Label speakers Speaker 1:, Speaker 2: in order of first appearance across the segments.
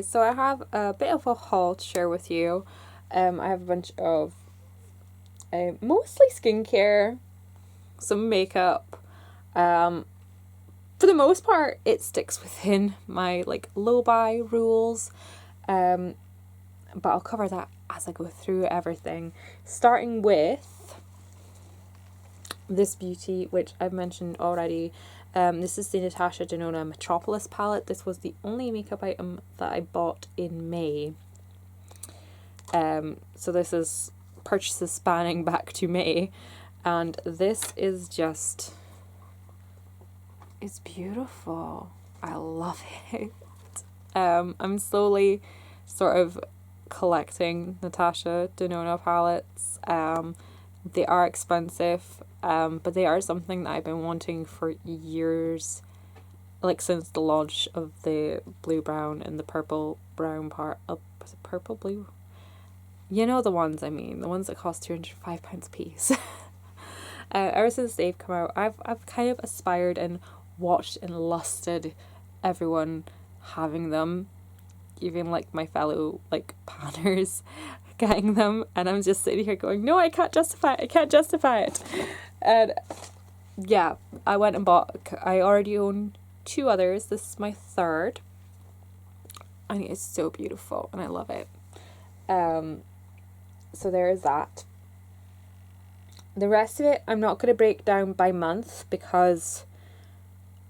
Speaker 1: guys, so I have a bit of a haul to share with you. I have a bunch of mostly skincare, some makeup. For the most part, it sticks within my like low buy rules. But I'll cover that as I go through everything. Starting with this beauty, which I've mentioned already. This is the Natasha Denona Metropolis palette. This was the only makeup item that I bought in May. So this is purchases spanning back to May. And this is just... it's beautiful. I love it. I'm slowly sort of collecting Natasha Denona palettes. They are expensive, but they are something that I've been wanting for years, like since the launch of the blue brown and the purple brown part. Was it purple blue? You know the ones I mean, the ones that cost £205 a piece. Ever since they've come out, I've kind of aspired and watched and lusted everyone having them, even like my fellow like panners getting them, and I'm just sitting here going, no, I can't justify it. And yeah, I went and bought, I already own 2 others, this is my 3rd, and it's so beautiful and I love it. So there is that. The rest of it I'm not going to break down by month because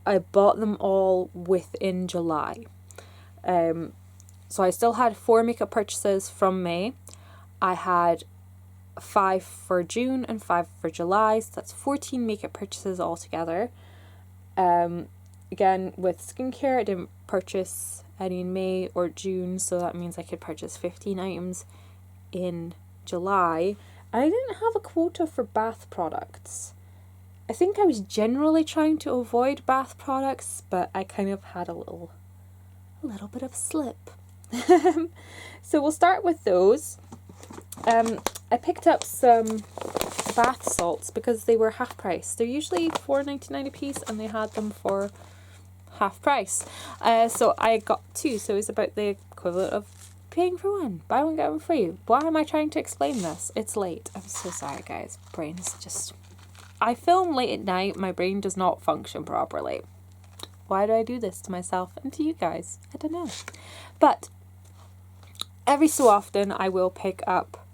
Speaker 1: I bought them all within July. So I still had 4 makeup purchases from May. I had 5 for June and 5 for July, so that's 14 makeup purchases altogether. Again, with skincare, I didn't purchase any in May or June, so that means I could purchase 15 items in July. I didn't have a quota for bath products. I think I was generally trying to avoid bath products, but I kind of had a little bit of slip. So we'll start with those. I picked up some bath salts because they were half price. They're usually $4.99 a piece, and they had them for half price. So I got 2, so it's about the equivalent of paying for 1. Buy 1 get 1 free. Why am I trying to explain this? It's late. I'm so sorry, guys. Brain's just... I film late at night. My brain does not function properly. Why do I do this to myself and to you guys? I don't know. But every so often I will pick up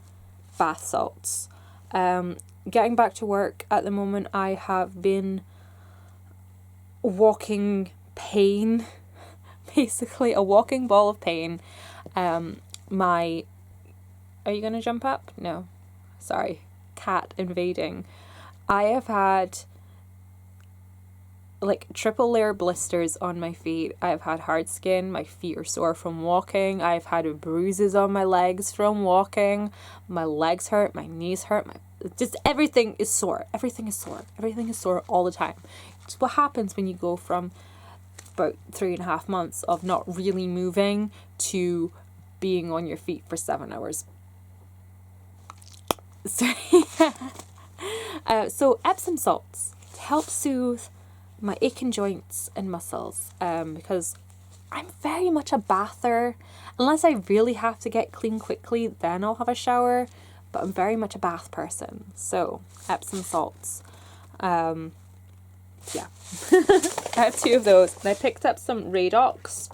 Speaker 1: bath salts. Getting back to work at the moment, I have been walking pain. Basically a walking ball of pain. Are you gonna jump up? No. Sorry. Cat invading. I have had like triple layer blisters on my feet. I've had hard skin. My feet are sore from walking. I've had bruises on my legs from walking. My legs hurt. My knees hurt. Just everything is sore. Everything is sore. Everything is sore all the time. It's what happens when you go from about 3.5 months of not really moving to being on your feet for 7 hours. So Epsom salts to help soothe my aching joints and muscles, because I'm very much a bather. Unless I really have to get clean quickly, then I'll have a shower, but I'm very much a bath person. So Epsom salts, yeah. I have 2 of those, and I picked up some Radox,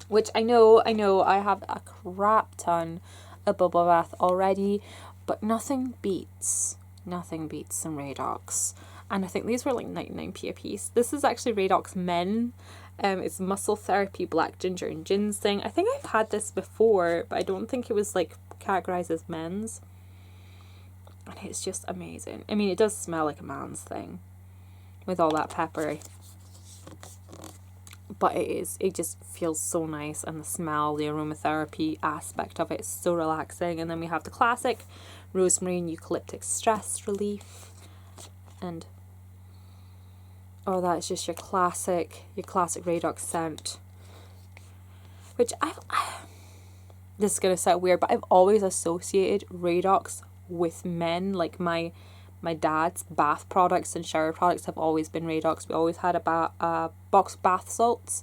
Speaker 1: which I know I have a crap ton of bubble bath already, but nothing beats some Radox. And I think these were like 99p a piece. This is actually Radox Men. It's Muscle Therapy Black Ginger and Ginseng. I think I've had this before, but I don't think it was like categorized as men's. And it's just amazing. I mean, it does smell like a man's thing with all that pepper. But it just feels so nice, and the smell, the aromatherapy aspect of it is so relaxing. And then we have the classic rosemary and eucalyptus stress relief. And oh, that's just your classic Radox scent. Which this is gonna sound weird, but I've always associated Radox with men. Like my dad's bath products and shower products have always been Radox. We always had a box of bath salts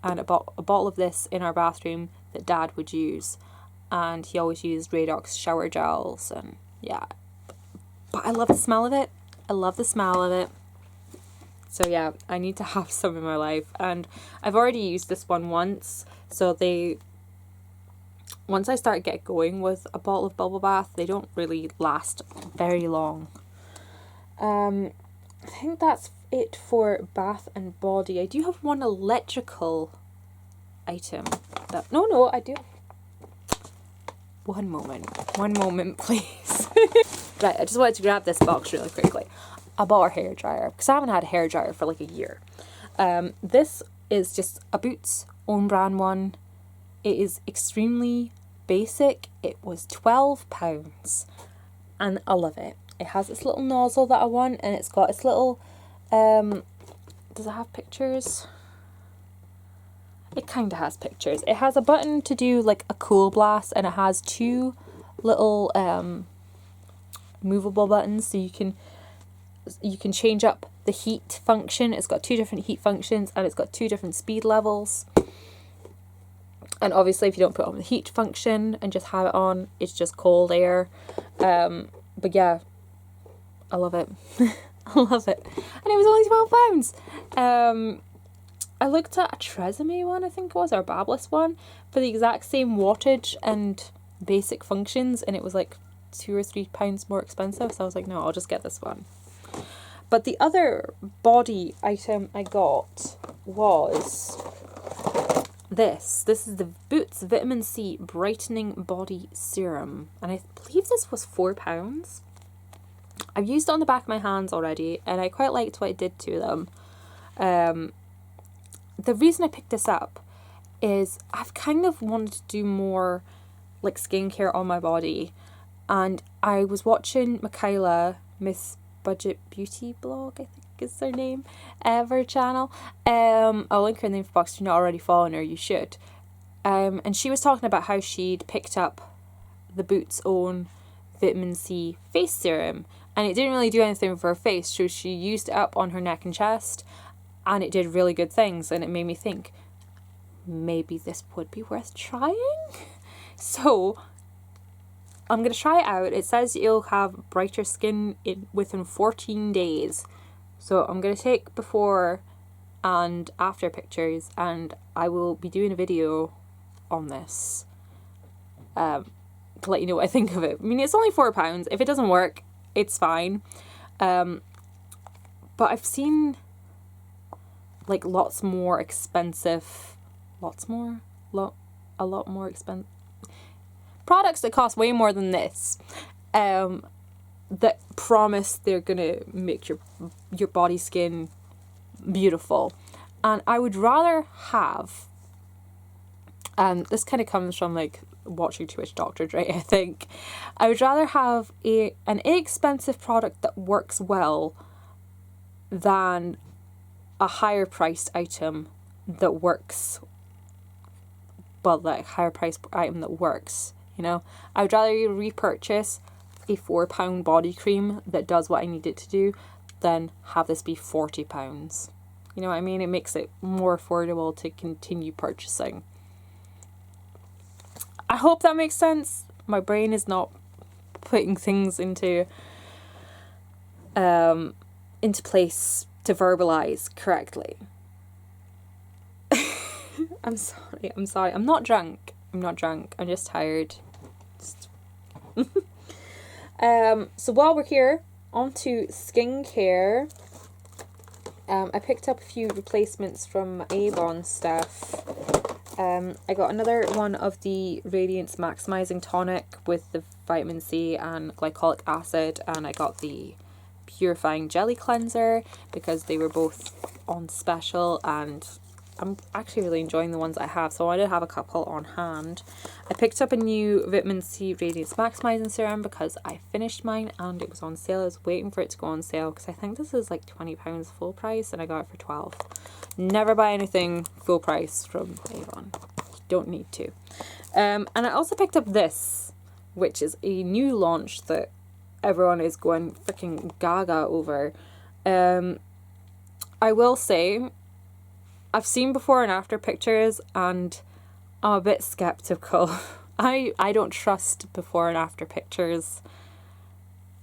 Speaker 1: and a bottle of this in our bathroom that Dad would use, and he always used Radox shower gels, and yeah. But I love the smell of it. I love the smell of it. So yeah, I need to have some in my life, and I've already used this one once, so once I start get going with a bottle of bubble bath, they don't really last very long. I think that's it for bath and body. I do have one electrical item that, no, I do. One moment, please. Right, I just wanted to grab this box really quickly. I bought a hairdryer because I haven't had a hairdryer for like a year. This is just a Boots own brand one. It is extremely basic. It was £12 and I love it. It has this little nozzle that I want, and it's got its little, does it have pictures? It kind of has pictures. It has a button to do like a cool blast, and it has two little movable buttons, so you can change up the heat function. It's got two different heat functions, and it's got two different speed levels. And obviously if you don't put on the heat function and just have it on, it's just cold air. But yeah, I love it. I love it. And it was only £12. I looked at a Tresemme one, I think it was, or a Babyliss one, for the exact same wattage and basic functions, and it was like £2 or £3 more expensive. So I was like, no, I'll just get this one. But the other body item I got was this. This is the Boots Vitamin C Brightening Body Serum, and I believe this was £4. I've used it on the back of my hands already, and I quite liked what it did to them. The reason I picked this up is I've kind of wanted to do more like skincare on my body, and I was watching Michaela, Miss Budget Beauty Blog, I think is her name, of her channel. I'll link her in the info box if you're not already following her, you should. And she was talking about how she'd picked up the Boots own vitamin C face serum, and it didn't really do anything for her face, so she used it up on her neck and chest, and it did really good things, and it made me think maybe this would be worth trying. So I'm going to try it out. It says you'll have brighter skin within 14 days. So I'm going to take before and after pictures, and I will be doing a video on this to let you know what I think of it. I mean, it's only £4. If it doesn't work, it's fine. But I've seen like a lot more expensive products that cost way more than this, that promise they're gonna make your body skin beautiful. And I would rather have, and this kind of comes from like watching too much Dr. Dre, I think, I would rather have an inexpensive product that works well than a higher priced item that works, well, like higher priced item that works, you know. I would rather you repurchase a £4 body cream that does what I need it to do than have this be £40. You know what I mean? It makes it more affordable to continue purchasing. I hope that makes sense. My brain is not putting things into place to verbalize correctly. I'm sorry. I'm not drunk. I'm just tired. So while we're here, on to skincare. I picked up a few replacements from Avon stuff. I got another one of the Radiance Maximizing Tonic with the vitamin C and glycolic acid, and I got the Purifying Jelly Cleanser because they were both on special, and I'm actually really enjoying the ones I have, so I wanted to have a couple on hand. I picked up a new Vitamin C Radiance Maximizing Serum because I finished mine and it was on sale. I was waiting for it to go on sale because I think this is like £20 full price and I got it for £12. Never buy anything full price from Avon. You don't need to. And I also picked up this, which is a new launch that everyone is going freaking gaga over. I will say, I've seen before and after pictures, and I'm a bit skeptical. I don't trust before and after pictures.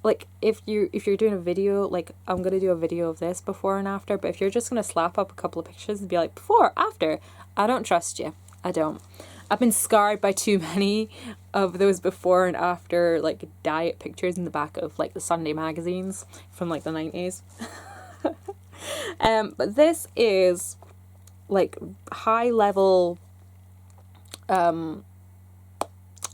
Speaker 1: Like, if you're doing a video, like, I'm gonna do a video of this before and after, but if you're just gonna slap up a couple of pictures and be like, before, after, I don't trust you. I don't. I've been scarred by too many of those before and after, like, diet pictures in the back of, like, the Sunday magazines from, like, the 90s. But this is, like, high level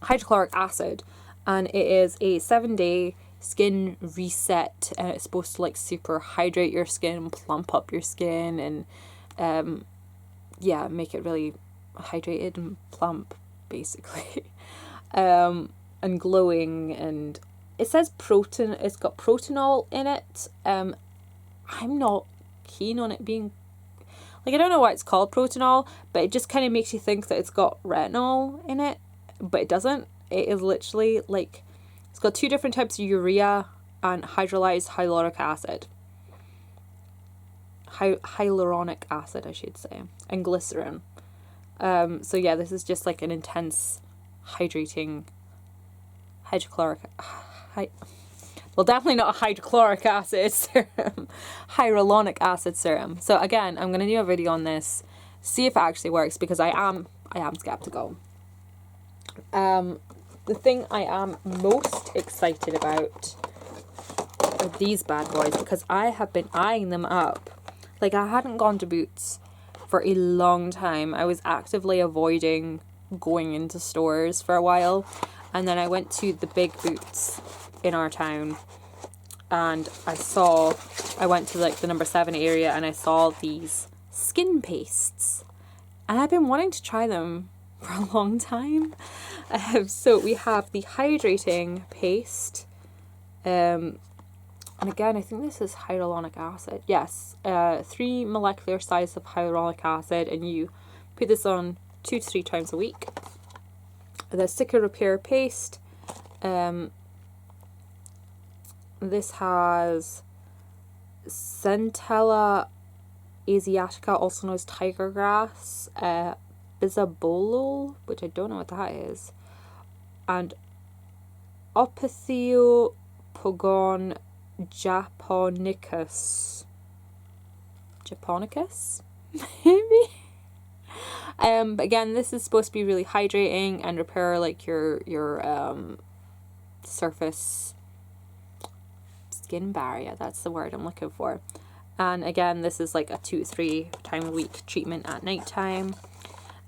Speaker 1: hydrochloric acid, and it is a 7-day skin reset, and it's supposed to, like, super hydrate your skin, plump up your skin, and yeah, make it really hydrated and plump, basically. And glowing, and it says it's got protanol in it. I'm not keen on it being, like, I don't know why it's called protanol, but it just kind of makes you think that it's got retinol in it, but it doesn't. It is literally, like, it's got 2 different types of urea and hydrolyzed hyaluronic acid. Hyaluronic acid, I should say, and glycerin. So yeah, this is just like an intense hydrating well, definitely not a hydrochloric acid serum, hyaluronic acid serum. So again, I'm going to do a video on this, see if it actually works, because I am skeptical. The thing I am most excited about are these bad boys, because I have been eyeing them up. Like, I hadn't gone to Boots for a long time. I was actively avoiding going into stores for a while, and then I went to the big Boots in our town, and I went to, like, the number 7 area, and I saw these skin pastes, and I've been wanting to try them for a long time. So we have the hydrating paste, and again, I think this is hyaluronic acid. Yes, 3 molecular sizes of hyaluronic acid, and you put this on 2 to 3 times a week. The Sicker Repair paste. This has Centella asiatica, also known as tiger grass, bisabolol, which I don't know what that is, and Opisthopogon japonicus, maybe. But again, this is supposed to be really hydrating and repair, like, your surface skin barrier. That's the word I'm looking for. And again, this is like a 2 to 3 time a week treatment at night time.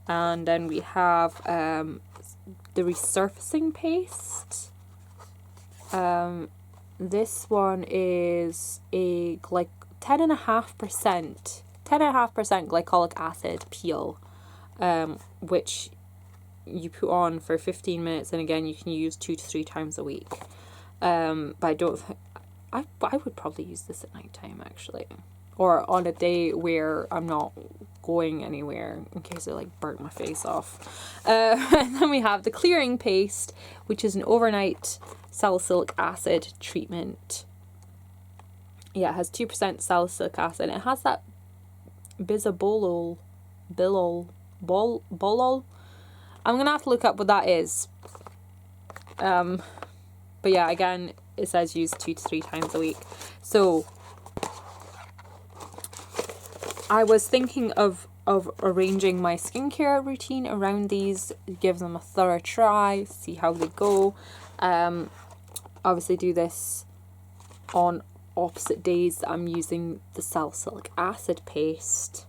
Speaker 1: And then we have the resurfacing paste. This one is a 10.5% glycolic acid peel, which you put on for 15 minutes, and again, you can use 2 to 3 times a week. But I would probably use this at night time, actually, or on a day where I'm not going anywhere, in case I, like, burnt my face off. And then we have the clearing paste, which is an overnight salicylic acid treatment. Yeah, it has 2% salicylic acid. It has that bisabolol, bolol. I'm gonna have to look up what that is. But yeah, again, it says use 2 to 3 times a week. So I was thinking of arranging my skincare routine around these, give them a thorough try, see how they go. Obviously do this on opposite days that I'm using the salicylic acid paste,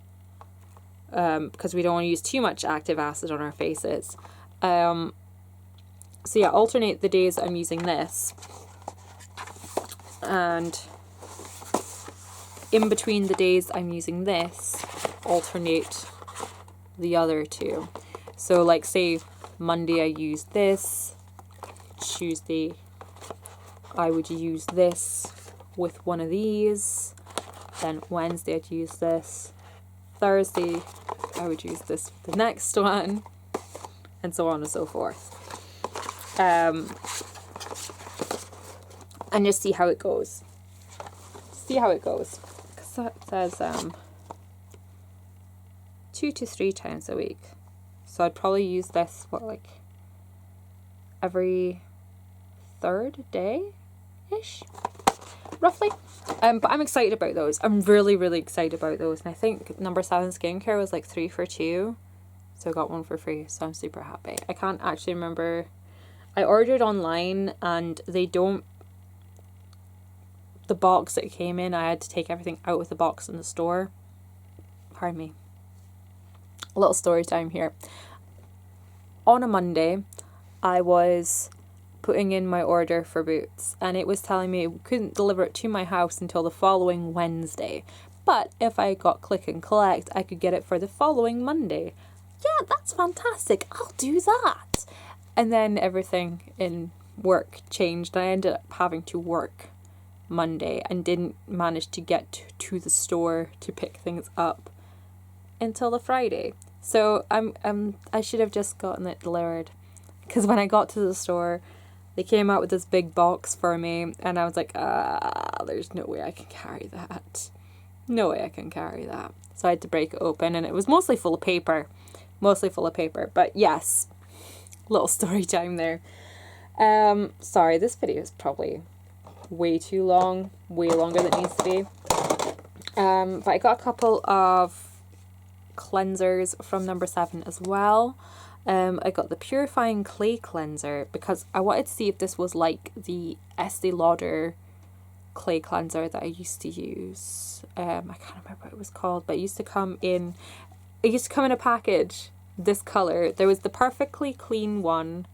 Speaker 1: because we don't want to use too much active acid on our faces. So yeah, alternate the days I'm using this, and in between the days I'm using this, alternate the other 2. So, like, say Monday I use this, Tuesday I would use this with one of these, then Wednesday I'd use this, Thursday I would use this with the next one, and so on and so forth. And just see how it goes. Because that says 2 to 3 times a week. So I'd probably use this, what, like every third day-ish, roughly. But I'm excited about those. I'm really, really excited about those. And I think number 7 skincare was like 3 for 2. So I got one for free. So I'm super happy. I can't actually remember. I ordered online and they don't, the box that it came in, I had to take everything out of the box in the store. Pardon me. A little story time here. On a Monday, I was putting in my order for Boots and it was telling me it couldn't deliver it to my house until the following Wednesday. But if I got click and collect, I could get it for the following Monday. Yeah, that's fantastic. I'll do that. And then everything in work changed. I ended up having to work Monday and didn't manage to get to the store to pick things up until the Friday. So I should have just gotten it delivered, because when I got to the store, they came out with this big box for me and I was like, there's no way I can carry that. No way I can carry that. So I had to break it open and it was mostly full of paper. But yes, little story time there. Sorry, this video is probably way too long, way longer than it needs to be. But I got a couple of cleansers from number 7 as well. I got the Purifying Clay Cleanser because I wanted to see if this was like the Estee Lauder clay cleanser that I used to use. I can't remember what it was called, but it used to come in a package this color. There was the Perfectly Clean one,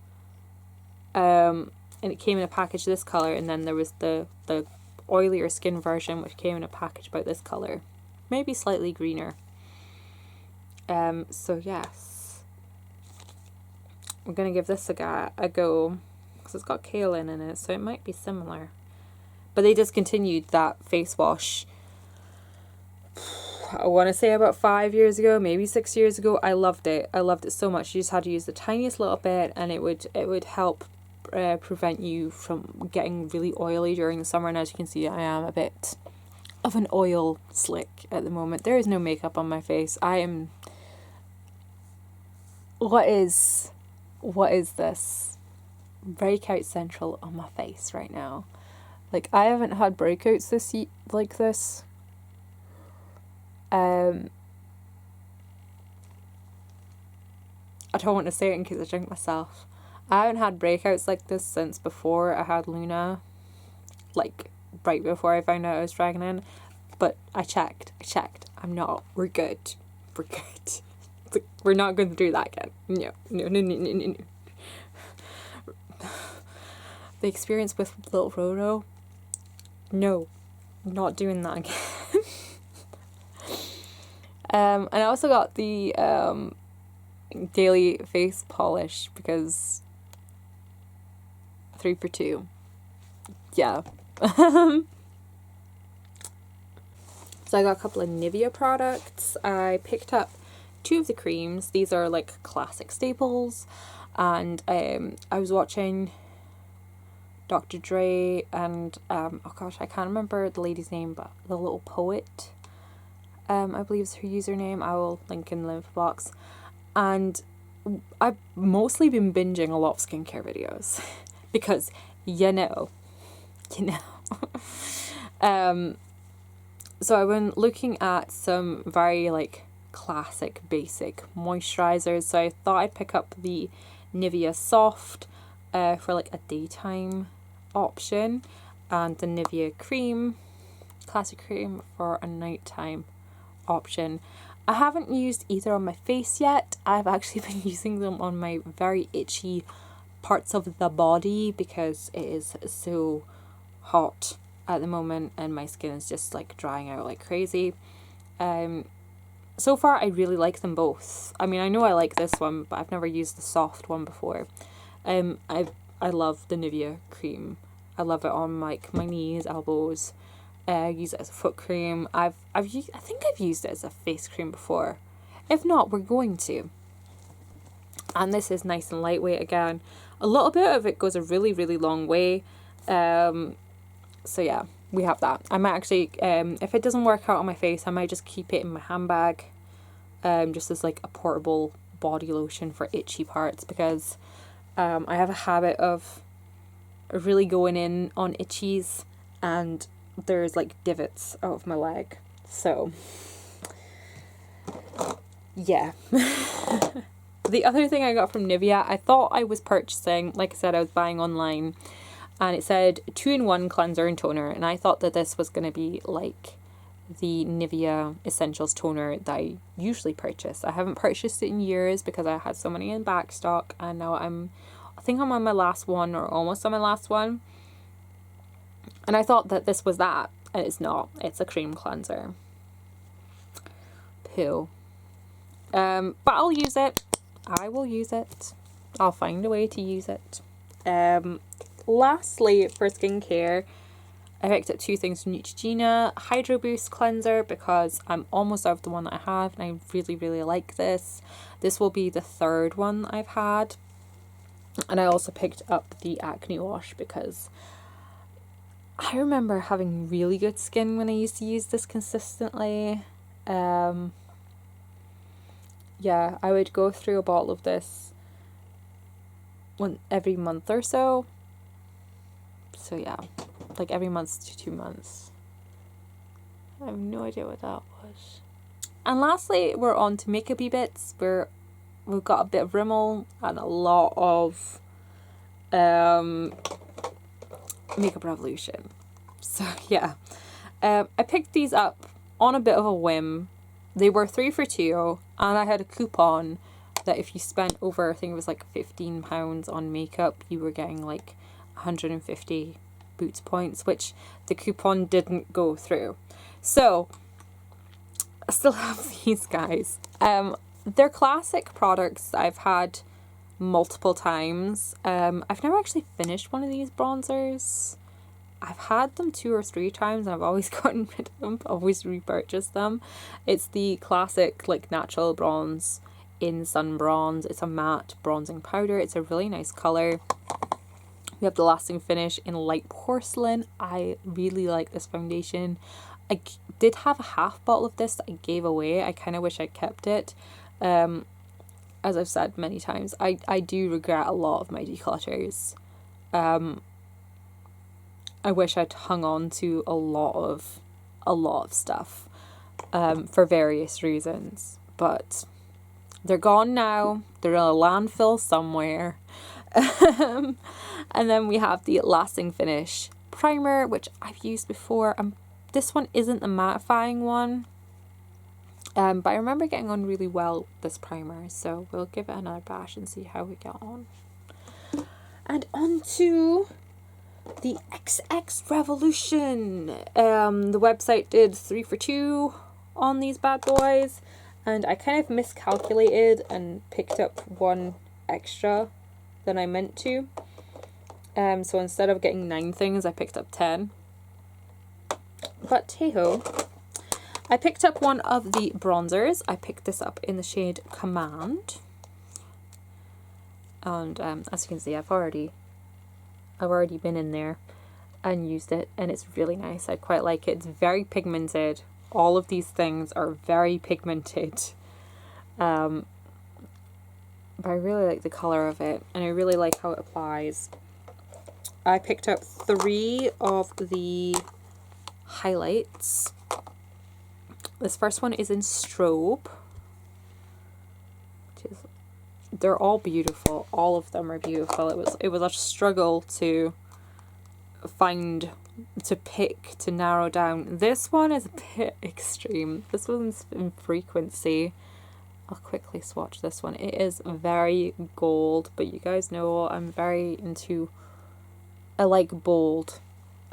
Speaker 1: and it came in a package this color, and then there was the oilier skin version which came in a package about this color, maybe slightly greener. So yes, I'm gonna give this a go because it's got kaolin in it, so it might be similar. But they discontinued that face wash, I want to say about 5 years ago, maybe 6 years ago. I loved it. I loved it so much. You just had to use the tiniest little bit and it would help prevent you from getting really oily during the summer. And as you can see, I am a bit of an oil slick at the moment. There is no makeup on my face. I am... What is this? Breakout central on my face right now. Like, I haven't had breakouts like this. I don't want to say it in case I drink myself. I haven't had breakouts like this since before I had Luna. Like, right before I found out I was pregnant. But I checked. I'm not. We're good. It's like, we're not going to do that again. No. The experience with little Roro. No. Not doing that again. And I also got the daily face polish because 3 for 2. Yeah. So I got a couple of Nivea products. I picked up 2 of the creams. These are like classic staples. And I was watching Dr. Dre and oh gosh, I can't remember the lady's name, but the little poet, I believe is her username. I will link in the info box. And I've mostly been binging a lot of skincare videos because you know. So I've been looking at some very like classic basic moisturizers. So I thought I'd pick up the Nivea Soft for like a daytime option, and the Nivea Cream, classic cream, for a nighttime option. I haven't used either on my face yet. I've actually been using them on my very itchy parts of the body because it is so hot at the moment and my skin is just like drying out like crazy. So far I really like them both. I mean, I know I like this one, but I've never used the soft one before. I love the Nivea Cream. I love it on like my knees, elbows. I use it as a foot cream. I think I've used it as a face cream before. If not, we're going to. And this is nice and lightweight again. A little bit of it goes a really, really long way. So yeah, we have that. I might actually, if it doesn't work out on my face, I might just keep it in my handbag. Just as like a portable body lotion for itchy parts, because I have a habit of really going in on itchies, and there's like divots out of my leg. So yeah. The other thing I got from Nivea, I thought I was purchasing, like I said, I was buying online, and it said 2-in-1 cleanser and toner, and I thought that this was going to be like the Nivea Essentials toner that I usually purchase. I haven't purchased it in years because I had so many in back stock, and now I think I'm on my last one, or almost on my last one, and I thought that this was that, and it's not. It's a cream cleanser. Poo. But I'll use it. I will use it. I'll find a way to use it. Lastly, for skincare, I picked up 2 things from Neutrogena. Hydro Boost cleanser, because I'm almost out of the one that I have, and I really, really like this. This will be the 3rd one I've had. And I also picked up the acne wash, because I remember having really good skin when I used to use this consistently. Yeah, I would go through a bottle of this every month or so. So yeah, like every month to 2 months. I have no idea what that was. And lastly, we're on to makeup-y bits. We've got a bit of Rimmel and a lot of Makeup Revolution. So yeah, I picked these up on a bit of a whim. They were 3 for 2, and I had a coupon that if you spent over, I think it was like £15 on makeup, you were getting like 150 Boots points, which the coupon didn't go through. So I still have these guys. They're classic products that I've had multiple times. I've never actually finished one of these bronzers. I've had them 2 or 3 times, and I've always gotten rid of them, always repurchased them. It's the classic like natural bronze in Sun Bronze. It's a matte bronzing powder. It's a really nice colour. We have the lasting finish in light porcelain. I really like this foundation. I did have a half bottle of this that I gave away. I kind of wish I kept it. As I've said many times, I do regret a lot of my declutters. I wish I'd hung on to a lot of stuff for various reasons, but they're gone now. They're in a landfill somewhere. And then we have the lasting finish primer, which I've used before. This one isn't the mattifying one, but I remember getting on really well with this primer, so we'll give it another bash and see how we get on. And on to the XX Revolution. The website did 3 for 2 on these bad boys, and I kind of miscalculated and picked up 1 extra than I meant to. So instead of getting 9 things, I picked up 10. But hey-ho. I picked up one of the bronzers. I picked this up in the shade Command. And as you can see, I've already been in there and used it, and it's really nice. I quite like it. It's very pigmented. All of these things are very pigmented. But I really like the colour of it, and I really like how it applies. I picked up 3 of the highlights. This first one is in Strobe. They're all beautiful. All of them are beautiful. It was a struggle to find, to pick, to narrow down. This one is a bit extreme. This one's in Frequency. I'll quickly swatch this one. It is very gold, but you guys know I'm very into, I like bold.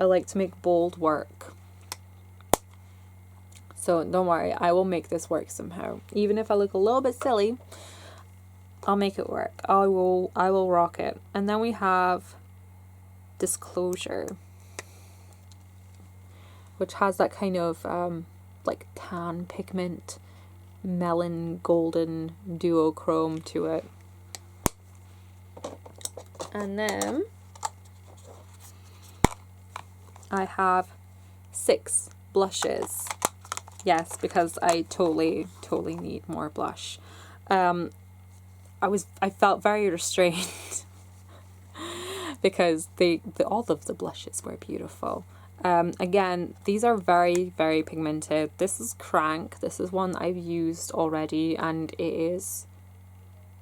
Speaker 1: I like to make bold work. So don't worry, I will make this work somehow. Even if I look a little bit silly, I'll make it work. I will rock it. And then we have Disclosure, which has that kind of like tan pigment, melon golden duochrome to it. And then I have 6 blushes. Yes, because I totally need more blush. I felt very restrained because all of the blushes were beautiful. Again, these are very, very pigmented. This is Crank. This is one I've used already, and it is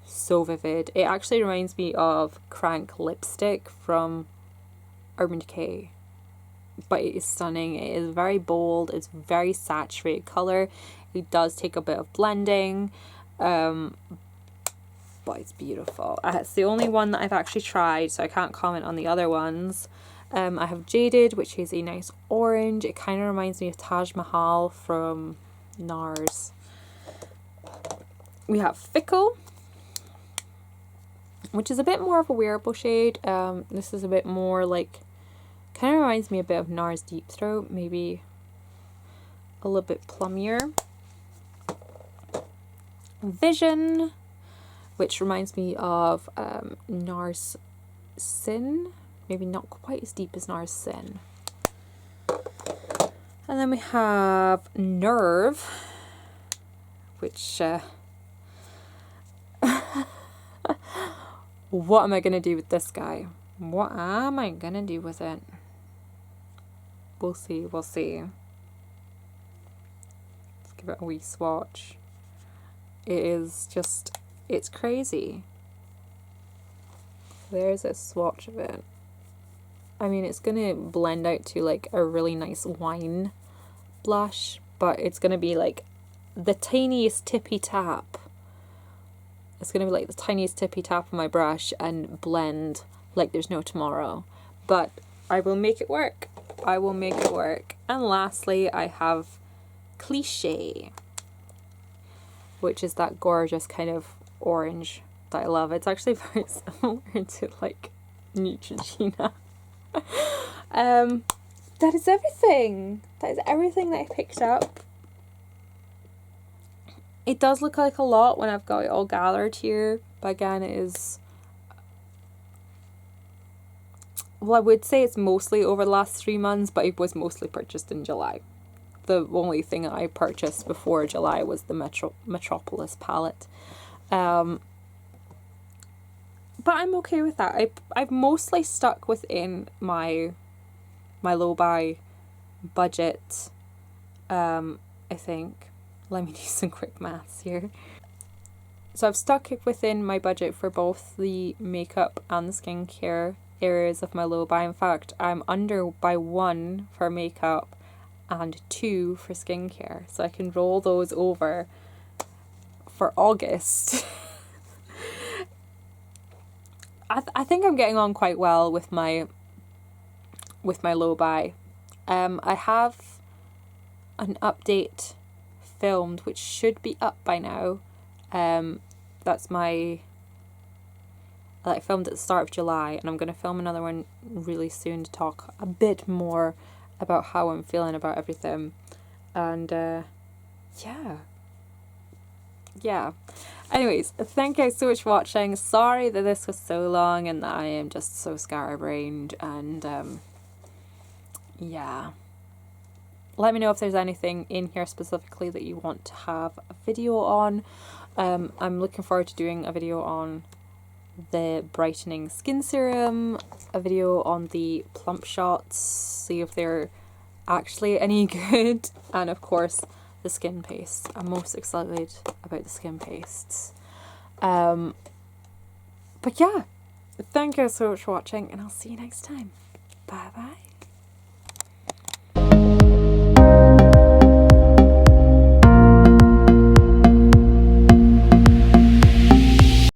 Speaker 1: so vivid. It actually reminds me of Crank lipstick from Urban Decay, but it is stunning. It is very bold. It's very saturated color. It does take a bit of blending, but it's beautiful. It's the only one that I've actually tried, so I can't comment on the other ones. I have Jaded, which is a nice orange. It kind of reminds me of Taj Mahal from NARS. We have Fickle, which is a bit more of a wearable shade. This is a bit more like, kind of reminds me a bit of NARS Deep Throat, maybe a little bit plummier. Vision, which reminds me of NARS Sin, maybe not quite as deep as NARS Sin. And then we have Nerve, which what am I gonna do with this guy? What am I gonna do with it? We'll see, we'll see. Let's give it a wee swatch. It is just, it's crazy. There's a swatch of it. I mean, it's gonna blend out to like a really nice wine blush, but it's gonna be like the tiniest tippy tap. It's gonna be like the tiniest tippy tap of my brush and blend like there's no tomorrow. But I will make it work. I will make it work. And lastly, I have Cliché, which is that gorgeous kind of orange that I love. It's actually very similar to like Neutrogena. That is everything. That is everything that I picked up. It does look like a lot when I've got it all gathered here, but again, it is, well, I would say it's mostly over the last 3 months, but it was mostly purchased in July. The only thing that I purchased before July was the Metropolis palette. But I'm okay with that. I've mostly stuck within my low buy budget, I think. Let me do some quick maths here. So I've stuck it within my budget for both the makeup and the skincare areas of my low buy. In fact, I'm under by 1 for makeup and 2 for skincare. So I can roll those over for August. I think I'm getting on quite well with my low buy. I have an update filmed which should be up by now. That's I filmed at the start of July, and I'm going to film another one really soon to talk a bit more about how I'm feeling about everything. And yeah. Anyways, thank you guys so much for watching. Sorry that this was so long and that I am just so scatterbrained, and yeah. Let me know if there's anything in here specifically that you want to have a video on. I'm looking forward to doing a video on the brightening skin serum, a video on the plump shots, see if they're actually any good, and of course the skin paste. I'm most excited about the skin pastes. But yeah, thank you so much for watching, and I'll see you next time. Bye bye.